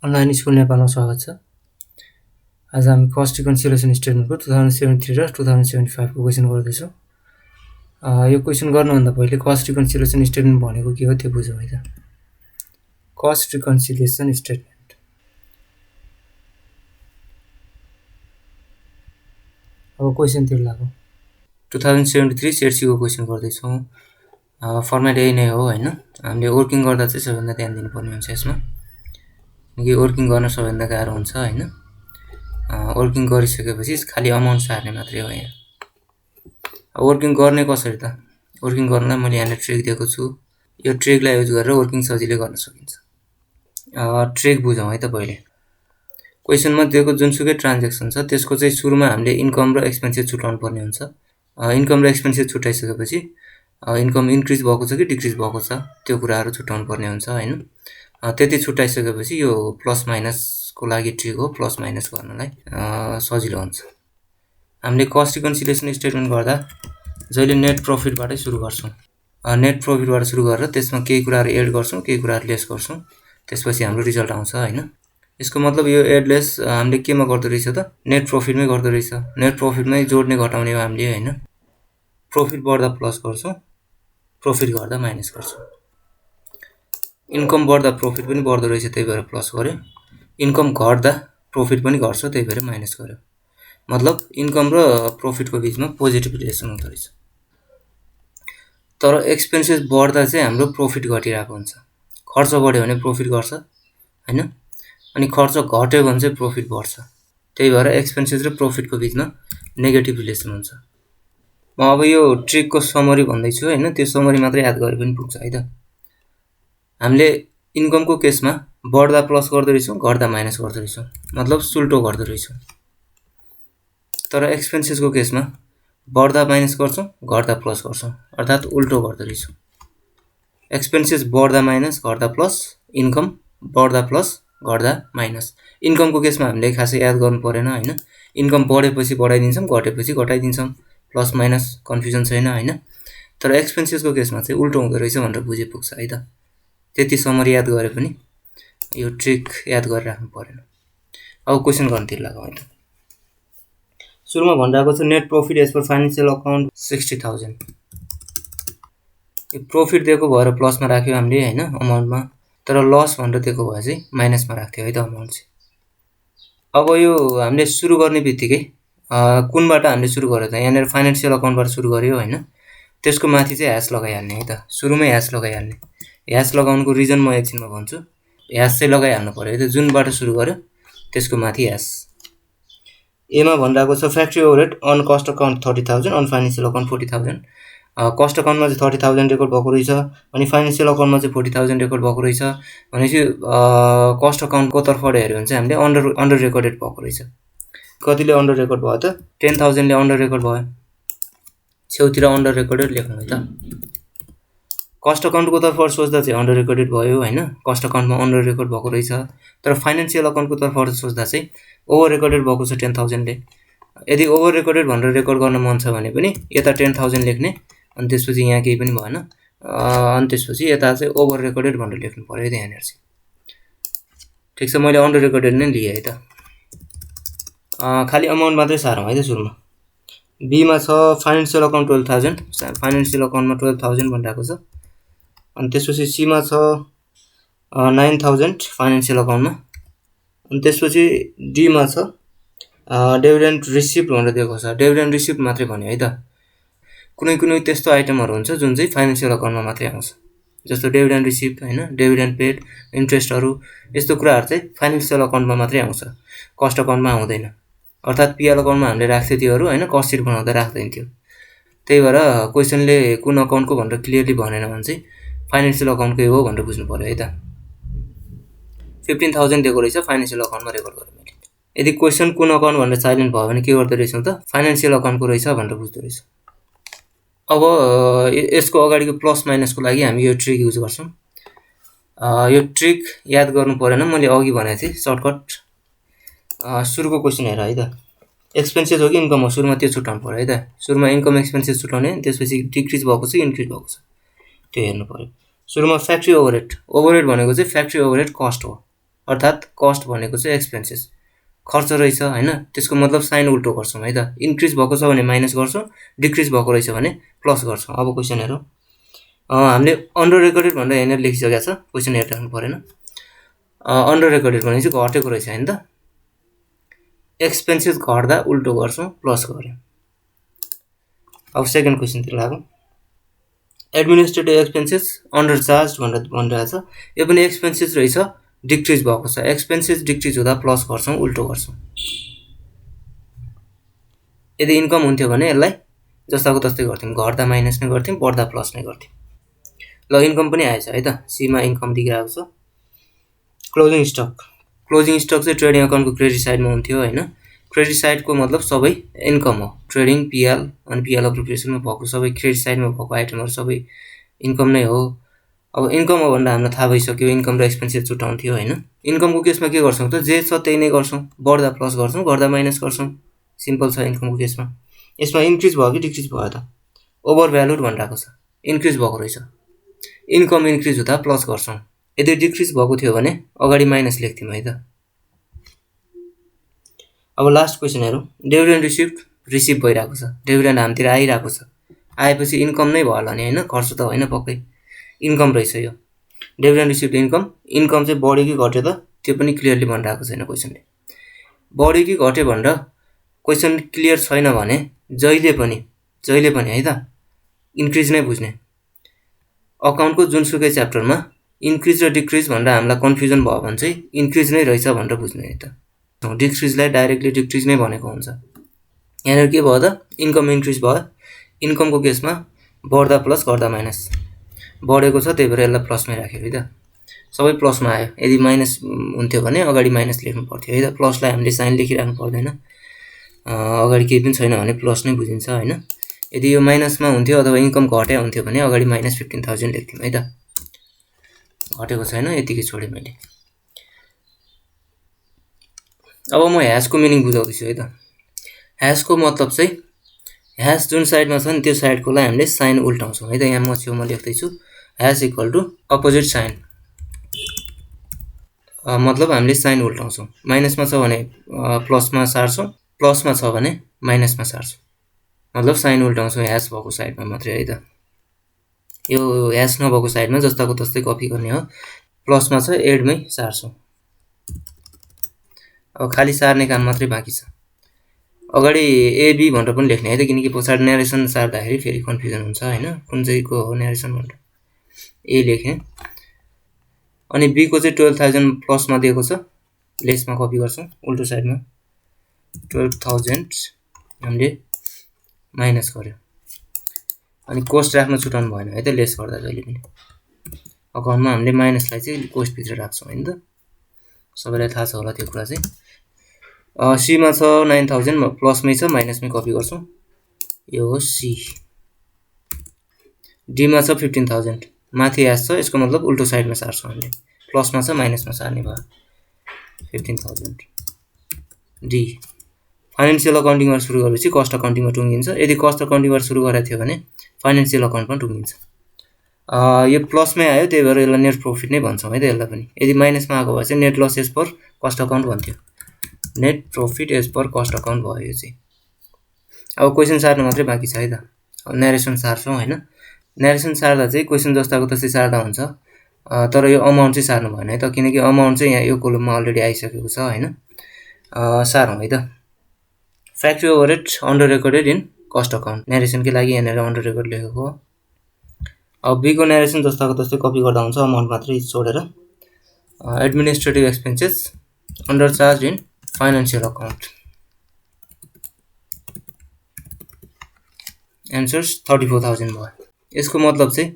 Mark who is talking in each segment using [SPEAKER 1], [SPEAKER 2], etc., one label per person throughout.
[SPEAKER 1] Online school नेपालमा स्वागत छ। आज हामी कस्ट रिकन्सिलिएसन स्टेटमेन्टको 2073 र 2075 को क्वेसन गर्दैछौँ। यो क्वेसन गर्नुभन्दा पहिले कस्ट रिकन्सिलिएसन स्टेटमेन्ट भनेको के हो त्यो बुझौँ है त। कस्ट रिकन्सिलिएसन स्टेटमेन्ट अब क्वेसनतिर लागौँ। 2073 सेट-सी को क्वेसन गर्दैछौँ। फर्मेट यही नै हो हैन। हामीले वर्किङ गर्दा चाहिँ सबैभन्दा ध्यान दिनुपर्ने हुन्छ यसमा, किनकि वर्किङ गर्न सबैभन्दा गाह्रो हुन्छ हैन। वर्किङ गरिसकेपछि खालि अमाउन्ट सार्ने मात्रै हो यहाँ। वर्किङ गर्ने कसरी त? वर्किङ गर्नलाई मैले यहाँले ट्रेक दिएको छु। यो ट्रेकलाई युज गरेर वर्किङ सजिलै गर्न सकिन्छ। ट्रेक बुझौँ है त पहिले। क्वेसनमा दिएको जुनसुकै ट्रान्ज्याक्सन छ त्यसको चाहिँ सुरुमा हामीले इन्कम र एक्सपेन्सेस छुटाउनु पर्ने हुन्छ। इन्कम र एक्सपेन्सेस छुटाइसकेपछि इन्कम इन्क्रिज भएको छ कि डिक्रिज भएको छ त्यो कुराहरू छुटाउनु पर्ने हुन्छ हैन। त्यति छुटाइसकेपछि यो प्लस माइनसको लागि ट्रिक हो, प्लस माइनस गर्नलाई सजिलो हुन्छ। हामीले कस्ट रिकन्सिलिएसन स्टेटमेन्ट गर्दा जहिले नेट प्रफिटबाटै सुरु गर्छौँ। नेट प्रफिटबाट सुरु गरेर त्यसमा केही कुराहरू एड गर्छौँ, केही कुराहरू लेस गर्छौँ, त्यसपछि हाम्रो रिजल्ट आउँछ हैन। यसको मतलब यो एड लेस हामीले केमा गर्दो रहेछ त? नेट प्रफिटमै गर्दो रहेछ। नेट प्रफिटमै जोड्ने घटाउने हो हामीले हैन। प्रफिट बढ्दा प्लस गर्छौँ, प्रफिट घट्दा माइनस गर्छौँ। इन्कम बढ्दा प्रफिट पनि बढ्दो रहेछ त्यही भएर प्लस गर्यो। इन्कम घट्दा प्रफिट पनि घट्छ त्यही भएर माइनस गर्यो। मतलब इन्कम र प्रफिटको बिचमा पोजिटिभ रिलेसन हुँदो रहेछ। तर एक्सपेन्सेस बढ्दा चाहिँ हाम्रो प्रफिट घटिरहेको हुन्छ। खर्च बढ्यो भने प्रफिट घट्छ हैन, अनि खर्च घट्यो भने चाहिँ प्रफिट बढ्छ। त्यही भएर एक्सपेन्सेस र प्रफिटको बिचमा नेगेटिभ रिलेसन हुन्छ। म अब यो ट्रिकको समरी भन्दैछु हैन, त्यो समरी मात्रै याद गरे पनि पुग्छ है त। हामीले इन्कमको केसमा बढ्दा प्लस गर्दो रहेछौँ, घट्दा माइनस गर्दो रहेछौँ, मतलब सुल्टो गर्दो रहेछौँ। तर एक्सपेन्सेसको केसमा बढ्दा माइनस गर्छौँ, घट्दा प्लस गर्छौँ, अर्थात् उल्टो गर्दो रहेछौँ। एक्सपेन्सेस बढ्दा माइनस, घट्दा प्लस, इन्कम बढ्दा प्लस, घट्दा माइनस। इन्कमको केसमा हामीले खासै याद गर्नु परेन हैन। इन्कम बढेपछि बढाइदिन्छौँ, घटेपछि घटाइदिन्छौँ, प्लस माइनस कन्फ्युजन छैन हैन। तर एक्सपेन्सेसको केसमा चाहिँ उल्टो हुँदो रहेछ भनेर बुझे पुग्छ है त। त्यति समरी याद गरे पनि यो ट्रिक याद गरेर राख्नु परेन। अब क्वेसन गर्नतिर लागौँ है त। सुरुमा भनिरहेको छ net profit as per financial account 60,000। यो प्रफिट दिएको भएर प्लसमा राख्यो हामीले हैन अमाउन्टमा, तर लस भनेर दिएको भए चाहिँ माइनसमा राख्थ्यो है त अमाउन्ट चाहिँ। अब यो हामीले सुरु गर्ने बित्तिकै कुनबाट हामीले सुरु गर्यो त? यहाँनिर फाइनेन्सियल अकाउन्टबाट सुरु गर्यो हैन। त्यसको माथि चाहिँ ह्यास लगाइहाल्ने है त, सुरुमै ह्यास लगाइहाल्ने। ह्यास लगाउनुको रिजन म एकछिनमा भन्छु। ह्यास चाहिँ लगाइहाल्नु पर्यो है त, जुनबाट सुरु गर्यो त्यसको माथि ह्यास। एमा भनिरहेको छ factory overhead on cost account 30,000, on financial account 40,000। Cost अकाउन्टमा चाहिँ 30,000 रेकर्ड भएको रहेछ, अनि फाइनेन्सियल अकाउन्टमा चाहिँ 40,000 रेकर्ड भएको रहेछ। भनेपछि कस्ट अकाउन्टको तर्फबाट हेऱ्यो भने चाहिँ हामीले अन्डर रेकर्डेड भएको रहेछ। कतिले अन्डर रेकर्ड भयो त? 10,000 ले अन्डर रेकर्ड भयो। छेउतिर अन्डर रेकर्डेड लेख्नु है त। कस्ट अकाउन्टको तर्फबाट सोच्दा चाहिँ अन्डर रेकर्डेड भयो हैन, कस्ट अकाउन्टमा अन्डर रेकर्ड भएको रहेछ। तर फाइनेन्सियल अकाउन्टको तर्फबाट सोच्दा चाहिँ ओभर रेकर्डेड भएको छ 10,000 ले। यदि ओभर रेकर्डेड भनेर रेकर्ड गर्न मन छ भने पनि यता 10,000 लेख्ने, अनि त्यसपछि यहाँ केही पनि भएन, अनि त्यसपछि यता चाहिँ ओभर रेकर्डेड भनेर लेख्नु पर्यो त यहाँनिर चाहिँ। ठिक छ, मैले अन्डर रेकर्डेड नै लिएँ है त। खालि अमाउन्ट मात्रै सारौँ है त सुरुमा। बीमा छ फाइनेन्सियल अकाउन्ट 12,000, फाइनेन्सियल अकाउन्टमा 12,000 भनिरहेको छ। अनि त्यसपछि सीमा छ 9,000 फाइनेन्सियल अकाउन्टमा। अनि त्यसपछि डीमा छ डिभिडेन्ड रिसिप्ट भनेर दिएको छ। डिभिडेन्ड रिसिप्ट मात्रै भन्यो है त। कुनै कुनै त्यस्तो आइटमहरू हुन्छ जुन चाहिँ फाइनेन्सियल अकाउन्टमा मात्रै आउँछ, जस्तो डिभिडेन्ड रिसिप्ट हैन, डिभिडेन्ड पेड, इन्ट्रेस्टहरू, यस्तो कुराहरू चाहिँ फाइनेन्सियल अकाउन्टमा मात्रै आउँछ, कस्ट अकाउन्टमा आउँदैन। अर्थात् पिएल अकाउन्टमा हामीले राख्थ्यो त्योहरू हैन, कस्ट सिट बनाउँदा राख्दैन थियो। त्यही भएर क्वेसनले कुन अकाउन्टको भनेर क्लियरली भनेन भने चाहिँ फाइनेन्सियल अकाउन्टकै हो भनेर बुझ्नु पर्यो है त। 15,000 दिएको रहेछ फाइनेन्सियल अकाउन्टमा रेकर्ड गरेँ मैले। यदि क्वेसन कुन अकाउन्ट भनेर साइलेन्ट भयो भने के गर्दो रहेछौँ त? फाइनेन्सियल अकाउन्टको रहेछ भनेर बुझ्दो रहेछ। अब यसको अगाडिको प्लस माइनसको लागि हामी यो ट्रिक युज गर्छौँ। यो ट्रिक याद गर्नु परेन, मैले अघि भनेको थिएँ सर्टकट। सुरुको क्वेसन हेर है त। एक्सपेन्सेस हो कि इन्कम हो, सुरुमा त्यो छुटाउनु पर्यो है त। सुरुमा इन्कम एक्सपेन्सेस छुटाउने, त्यसपछि डिक्रिज भएको छ कि इन्क्रिज भएको छ त्यो हेर्नु पर्यो। सुरुमा फ्याक्ट्री ओभरहेड। ओभरहेड भनेको चाहिँ फ्याक्ट्री ओभरहेड कस्ट हो। अर्थात् कस्ट भनेको चाहिँ एक्सपेन्सेस खर्च रहेछ हैन, त्यसको मतलब साइन उल्टो गर्छौँ है त। इन्क्रिज भएको छ भने माइनस गर्छौँ, डिक्रिज भएको रहेछ भने प्लस गर्छौँ। अब क्वेसन हेरौँ। हामीले अन्डर रेकर्डेड भनेर यहाँनिर लेखिसकेको छ, क्वेसन हेरिराख्नु परेन। अन्डर रेकर्डेड भने चाहिँ घटेको रहेछ हैन त। एक्सपेन्सेस घट्दा उल्टो गर्छौँ, प्लस गर्यौँ। अब सेकेन्ड क्वेसनतिर लागौँ। एडमिनिस्ट्रेटिभ एक्सपेन्सेस अन्डर चार्ज भनेर भनिरहेको छ। यो पनि एक्सपेन्सेस रहेछ, डिक्रिज भएको छ। एक्सपेन्सेस डिक्रिज हुँदा प्लस गर्छौँ, उल्टो गर्छौँ। यदि इन्कम हुन्थ्यो भने यसलाई जस्ताको तस्तै गर्थ्यौँ, घट्दा माइनस नै गर्थ्यौँ, बढ्दा प्लस नै गर्थ्यौँ। ल इन्कम पनि आएछ है त, सीमा इन्कम दिइरहेको छ। क्लोजिङ स्टक, क्लोजिङ स्टक चाहिँ ट्रेडिङ अकाउन्टको क्रेडिट साइडमा हुन्थ्यो हैन। क्रेडिट साइडको मतलब सबै इन्कम हो। ट्रेडिङ पिएल अनि पिएल अप्रोप्रिएसनमा भएको सबै क्रेडिट साइडमा भएको आइटमहरू सबै इन्कम नै हो। अब इन्कम हो भनेर हामीलाई थाहा भइसक्यो इन्कम र एक्सपेन्सेस छुट्याउँथ्यो हैन। इन्कमको केसमा के गर्छौँ त, जे छ त्यही नै गर्छौँ, बढ्दा प्लस गर्छौँ, घट्दा माइनस गर्छौँ। सिम्पल छ इन्कमको केसमा। यसमा इन्क्रिज भयो कि डिक्रिज भयो त, ओभर भ्यालुड भनिरहेको छ, इन्क्रिज भएको रहेछ। इन्कम इन्क्रिज हुँदा प्लस गर्छौँ, यदि डिक्रिज भएको थियो भने अगाडि माइनस लेख्थ्यौँ है त। अब लास्ट क्वेसन हेरौँ। डिभिडेन्ड रिसिभ भइरहेको छ, डिभिडेन्ड हामीतिर आइरहेको छ। आएपछि इन्कम नै भयो होला नि हैन, खर्च त होइन पक्कै, इन्कम रहेछ यो। डिभिडेन्ड रिसिभ इन्कम, इन्कम चाहिँ बढ्यो कि घट्यो त त्यो पनि क्लियरली भनिरहेको छैन क्वेसनले। बढ्यो कि घट्यो भनेर क्वेसन क्लियर छैन भने जहिले पनि है त इन्क्रिज नै बुझ्ने। अकाउन्टको जुनसुकै च्याप्टरमा इन्क्रिज र डिक्रिज भनेर हामीलाई कन्फ्युजन भयो भने चाहिँ इन्क्रिज नै रहेछ भनेर बुझ्ने है त। डिक्रिजलाई डाइरेक्टली डिक्रिज नै भनेको हुन्छ। यहाँनिर के भयो त, इन्कम इन्क्रिज भयो। इन्कमको केसमा बढ्दा प्लस, घट्दा माइनस। बढेको छ त्यही भएर यसलाई प्लसमै राख्यो है त, सबै प्लसमा आयो। यदि माइनस हुन्थ्यो भने अगाडि माइनस लेख्नु पर्थ्यो है त। प्लसलाई हामीले साइन लेखिराख्नु पर्दैन, अगाडि केही पनि छैन भने प्लस नै बुझिन्छ हैन। यदि यो माइनसमा हुन्थ्यो अथवा इन्कम घट्या हुन्थ्यो भने अगाडि माइनस 15,000 लेख्थ्यौँ है त। घटेको छैन, यतिकै छोडेँ मैले। अब म ह्यासको मिनिङ बुझाउँदैछु है त। ह्यासको मतलब चाहिँ ह्यास जुन साइडमा छ नि त्यो साइडकोलाई हामीले साइन उल्टाउँछौँ है त। यहाँ म छेउमा लेख्दैछु hash equal to opposite sign, मतलब हामीले साइन उल्टाउँछौँ। माइनसमा छ भने प्लसमा सार्छौँ, प्लसमा छ भने माइनसमा सार्छौँ, मतलब साइन उल्टाउँछौँ ह्यास भएको साइडमा मात्रै है त। यो ह्यास नभएको साइडमा जस्ताको तस्तै कपी गर्ने हो। प्लसमा छ एडमै सार्छौँ। अब खाली सार्ने काम मात्रै बाँकी छ। अगाडि एबी भनेर पनि लेख्ने है त, किनकि पछाडि न्यारेसन सार्दाखेरि फेरि कन्फ्युजन हुन्छ हैन, कुन चाहिँको हो न्यारेसन भनेर। ए लेखेँ। अनि बीको चाहिँ 12,000 प्लसमा दिएको छ, लेसमा कपी गर्छौँ, उल्टो साइडमा 12,000 हामीले माइनस गर्यो। अनि कोस्ट राख्न छुटाउनु भएन है त, लेस गर्दा जहिले पनि अकाउन्टमा हामीले माइनसलाई चाहिँ कोस्टभित्र राख्छौँ हैन त। सबैलाई थाहा छ होला त्यो कुरा चाहिँ। सीमा छ 9,000, प्लसमै छ माइनसमै कपी गर्छौँ, यो हो सी। डीमा छ 15,000, माथि एस छ, यसको मतलब उल्टो साइडमा सार्छौँ हामीले, प्लसमा छ माइनसमा सार्ने भयो 15,000। डी फाइनेन्सियल अकाउन्टिङबाट सुरु गरेपछि कस्ट अकाउन्टिङमा टुङ्गिन्छ। यदि कस्ट अकाउन्टिङबाट सुरु गरेको थियो भने फाइनेन्सियल अकाउन्टमा टुङ्गिन्छ। यो प्लसमै आयो त्यही भएर यसलाई नेट प्रफिट नै भन्छौँ है त यसलाई पनि। यदि माइनसमा आएको भए चाहिँ net loss as per cost account भन्थ्यो, net profit as per cost account भयो यो चाहिँ। अब क्वेसन सार्नु मात्रै बाँकी छ है त। न्यारेसन सार्छौँ हैन। न्यारेसन सार्दा चाहिँ क्वेसन जस्ताको तस्तै सार्दा हुन्छ, तर यो अमाउन्ट चाहिँ सार्नु भएन है त, किनकि अमाउन्ट चाहिँ यहाँ यो कोलममा अलरेडी आइसकेको छ हैन। सारौँ है त। Factory overhead under recorded in cost account, न्यारेसनकै लागि यहाँनिर अन्डर रेकर्ड लेखेको हो। अब बीको न्यारेसन जस्ताको तस्तै कपी गर्दा हुन्छ, अमाउन्ट मात्रै छोडेर। Administrative expenses under charge in financial account, answers 34,000 भयो। यसको मतलब चाहिँ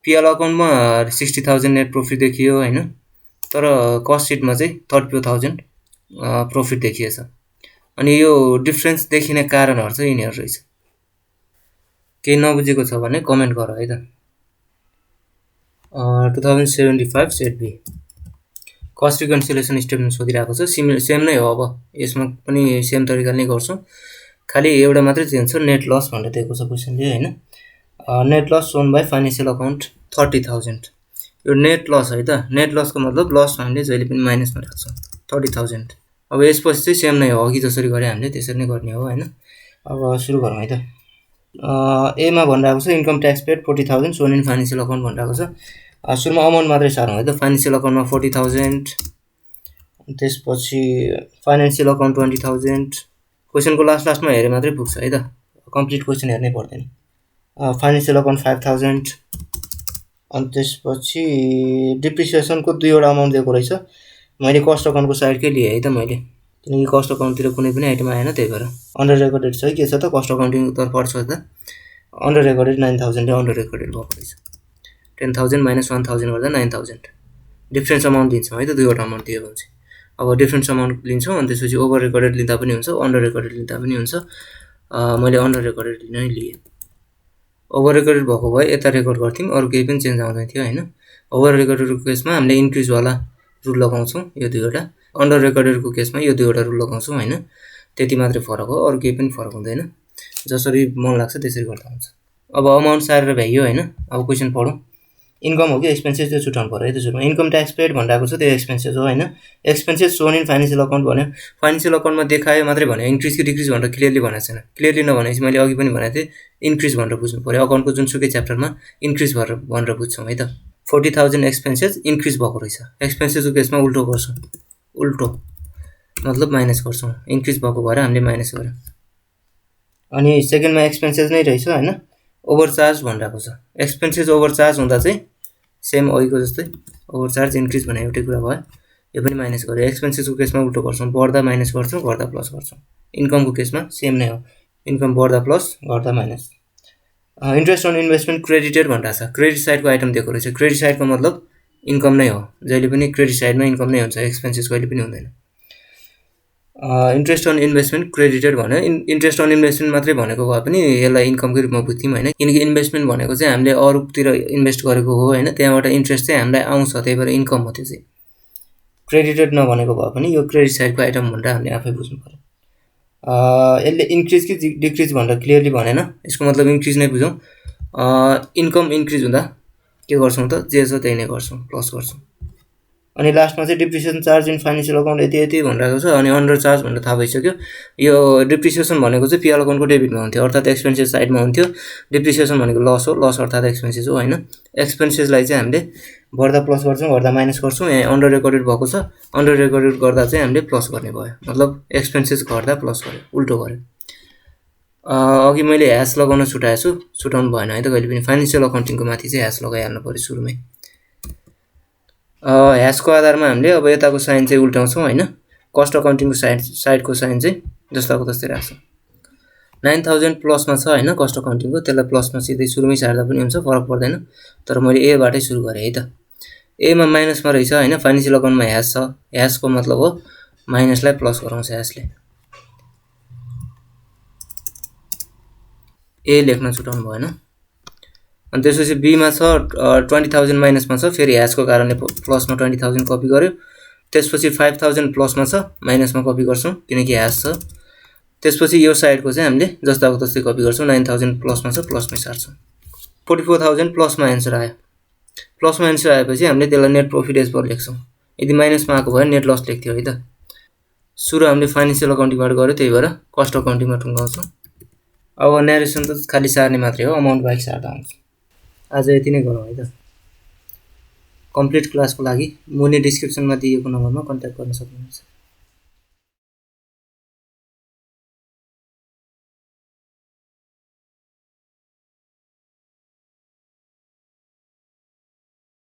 [SPEAKER 1] पिएल अकाउन्टमा 60,000 नेट प्रफिट देखियो हैन, तर कस्ट सिटमा चाहिँ 34,000 प्रफिट देखिएछ। अनि यो डिफरेन्स देखिने कारणहरू चाहिँ यिनीहरू रहेछ। केही नबुझेको छ भने कमेन्ट गर है त। 2075 set B cost reconciliation statement सोधिरहेको छ, सेम नै हो। अब यसमा पनि सेम तरिकाले नै गर्छौँ, खालि एउटा मात्रै चेन्ज छ, नेट लस भनेर दिएको छ क्वेसनले हैन। Net loss shown by financial account 30,000, यो नेट लस है त। नेट लसको मतलब लस हामीले जहिले पनि माइनसमा राख्छौँ 30,000। अब यसपछि चाहिँ सेम नै हो, अघि जसरी गरे हामीले त्यसरी नै गर्ने हो हैन। अब सुरु गरौँ है त। एमा भनिरहेको छ income tax paid 40,000 shown in financial account भनिरहेको छ। सुरुमा अमाउन्ट मात्रै सारौँ है त। फाइनेन्सियल अकाउन्टमा 40,000, त्यसपछि फाइनेन्सियल अकाउन्ट 20,000। क्वेसनको लास्टमा हेरे मात्रै पुग्छ है त, कम्प्लिट क्वेसन हेर्नै पर्दैन। फाइनेन्सियल अकाउन्ट 5,000, अनि त्यसपछि डिप्रिसिएसनको 2वटा अमाउन्ट दिएको रहेछ। मैले कस्ट अकाउन्टको साइडकै लिएँ है त मैले, किनकि कस्ट अकाउन्टतिर कुनै पनि आइटम आएन, त्यही भएर। अन्डर रेकर्डेड छ के छ त, कस्ट अकाउन्टिङ त पर्छ त। अन्डर रेकर्डेड 9,000 अन्डर रेकर्डेड भएको रहेछ। 10,000 माइनस 1,000 गर्दा 9,000 डिफ्रेन्स अमाउन्ट दिन्छौँ है त, 2वटा अमाउन्ट दियो भने चाहिँ। अब डिफ्रेन्स अमाउन्ट लिन्छौँ, अनि त्यसपछि ओभर रेकर्डेड लिँदा पनि हुन्छ, अन्डर रेकर्डेड लिँदा पनि हुन्छ। मैले अन्डर रेकर्डेड नै लिएँ। ओभर रेकर्डेड भएको भए यता रेकर्ड गर्थ्यौँ, अरू केही पनि चेन्ज आउँदैन थियो हैन। ओभर रेकर्डेडको केसमा हामीले इन्क्रिजवाला रुल लगाउँछौँ, यो 2वटा। अन्डर रेकर्डेडको केसमा यो 2वटा रुल लगाउँछौँ हैन। त्यति मात्रै फरक हो, अरू केही पनि फरक हुँदैन। जसरी मन लाग्छ त्यसरी गर्दा हुन्छ। अब अमाउन्ट सारेर भ्याइयो हैन। अब क्वेसन पढौँ। इन्कम हो कि एक्सपेन्सेस त्यो छुटाउनु पर्यो है त सुरुमा। इन्कम ट्याक्स पेड भनिरहेको छ, त्यो एक्सपेन्सेस हो हैन। Expenses shown in financial account भन्यो, फाइनेन्सियल अकाउन्टमा देखायो मात्रै भन्यो, इन्क्रिज कि डिक्रिज भनेर क्लियरली भनेको छैन। क्लियरली नभनेपछि मैले अघि पनि भनेको थिएँ, इन्क्रिज भनेर बुझ्नु पर्यो। अकाउन्टको जुनसुकै च्याप्टरमा इन्क्रिज भनेर बुझ्छौँ है त। 40,000 एक्सपेन्सेस इन्क्रिज भएको रहेछ। एक्सपेन्सेसको केसमा उल्टो गर्छौँ, उल्टो मतलब माइनस गर्छौँ। इन्क्रिज भएको भएर हामीले माइनस गर्यौँ। अनि सेकेन्डमा एक्सपेन्सेस नै रहेछ हैन। ओभरचार्ज भनिरहेको छ। एक्सपेन्सेस ओभरचार्ज हुँदा चाहिँ सेम अघिको जस्तै ओभरचार्ज इन्क्रिज भने एउटै कुरा भयो, यो पनि माइनस गर्यो। एक्सपेन्सेसको केसमा उल्टो गर्छौँ, बढ्दा माइनस गर्छौँ, घट्दा प्लस गर्छौँ। इन्कमको केसमा सेम नै हो, इन्कम बढ्दा प्लस, घट्दा minus. Interest on investment credited भनिरहेको छ। क्रेडिट साइडको आइटम दिएको रहेछ। क्रेडिट साइडको मतलब इन्कम नै हो, जहिले पनि क्रेडिट साइडमा इन्कम नै हुन्छ, एक्सपेन्सेस कहिले पनि हुँदैन। इन्ट्रेस्ट अन इन्भेस्टमेन्ट क्रेडिटेड भन्यो। इन्ट्रेस्ट अन इन्भेस्टमेन्ट मात्रै भनेको भए पनि यसलाई इन्कमकै रूपमा बुझ्थ्यौँ हैन, किनकि इन्भेस्टमेन्ट भनेको चाहिँ हामीले अरूतिर इन्भेस्ट गरेको हो हैन, त्यहाँबाट इन्ट्रेस्ट चाहिँ हामीलाई आउँछ, त्यही भएर इन्कम हो त्यो चाहिँ। क्रेडिटेड नभनेको भए पनि यो क्रेडिट साइडको आइटम भनेर हामीले आफै बुझ्नु पर्यो। यसले इन्क्रिज कि डिक्रिज भनेर क्लियरली भनेन, यसको मतलब इन्क्रिज नै बुझौँ। इन्कम इन्क्रिज हुँदा के गर्छौँ त, जे छ त्यही नै गर्छौँ, प्लस गर्छौँ। अनि लास्टमा चाहिँ depreciation charge in financial account यति यति भनिरहेको छ। अनि अन्डर चार्ज भनेर थाहा भइसक्यो। यो डिप्रिसिएसन भनेको चाहिँ पिएल अकाउन्टको डेबिटमा हुन्थ्यो, अर्थात् एक्सपेन्सेस साइडमा हुन्थ्यो। डिप्रिसिएसन भनेको लस हो, लस अर्थात् एक्सपेन्सेस हो हैन। एक्सपेन्सेसलाई चाहिँ हामीले बढ्दा प्लस गर्छौँ, घट्दा माइनस गर्छौँ। यहाँ अन्डर रेकर्डेड भएको छ, अन्डर रेकर्डेड गर्दा चाहिँ हामीले प्लस गर्ने भयो, मतलब एक्सपेन्सेस घट्दा प्लस गर्यो, उल्टो गर्यो। अघि मैले ह्यास लगाउन छुटाएछु, छुटाउनु भएन है त कहिले पनि। फाइनेन्सियल अकाउन्टिङको माथि चाहिँ ह्यास लगाइहाल्नु पर्यो सुरुमै। ह्यासको आधारमा हामीले अब यताको साइन चाहिँ उल्टाउँछौँ हैन। कस्ट अकाउन्टिङको साइडको साइन चाहिँ जस्ताको तस्तै राख्छौँ। 9,000 प्लसमा छ हैन कस्ट अकाउन्टिङको, त्यसलाई प्लसमा सिधै सुरुमै सार्दा पनि हुन्छ, फरक पर्दैन। तर मैले एबाटै सुरु गरेँ है त। एमा माइनसमा रहेछ हैन, फाइनेन्सियल अकाउन्टमा ह्यास छ। ह्यासको मतलब हो माइनसलाई प्लस गराउँछ ह्यासले। ए लेख्न छुटाउनु भएन। अनि त्यसपछि बीमा छ 20,000 माइनसमा छ, फेरि ह्यासको कारणले प्लसमा 20,000 कपी गर्यो। त्यसपछि 5,000 प्लसमा छ, माइनसमा कपी गर्छौँ किनकि ह्यास छ। त्यसपछि यो साइडको चाहिँ हामीले जस्ताको तस्तै कपी गर्छौँ। 9,000 प्लसमा छ, प्लसमै सार्छौँ। 44,000 प्लसमा एन्सर आयो। प्लसमा एन्सर आएपछि हामीले त्यसलाई नेट प्रफिट एज पर लेख्छौँ। यदि माइनसमा आएको भए नेट लस लेख्थ्यो है त। सुरु हामीले फाइनेन्सियल अकाउन्टिङबाट गऱ्यो, त्यही भएर कस्ट अकाउन्टिङमा टुङ्गाउँछौँ। अब न्यारेसन त खालि सार्ने मात्रै हो, अमाउन्ट बाइक सार्दा हुन्छ। आज यति नै गरौँ है त। कम्प्लिट क्लासको लागि मुनि डिस्क्रिप्सनमा दिएको नम्बरमा कन्ट्याक्ट गर्न सक्नुहुन्छ।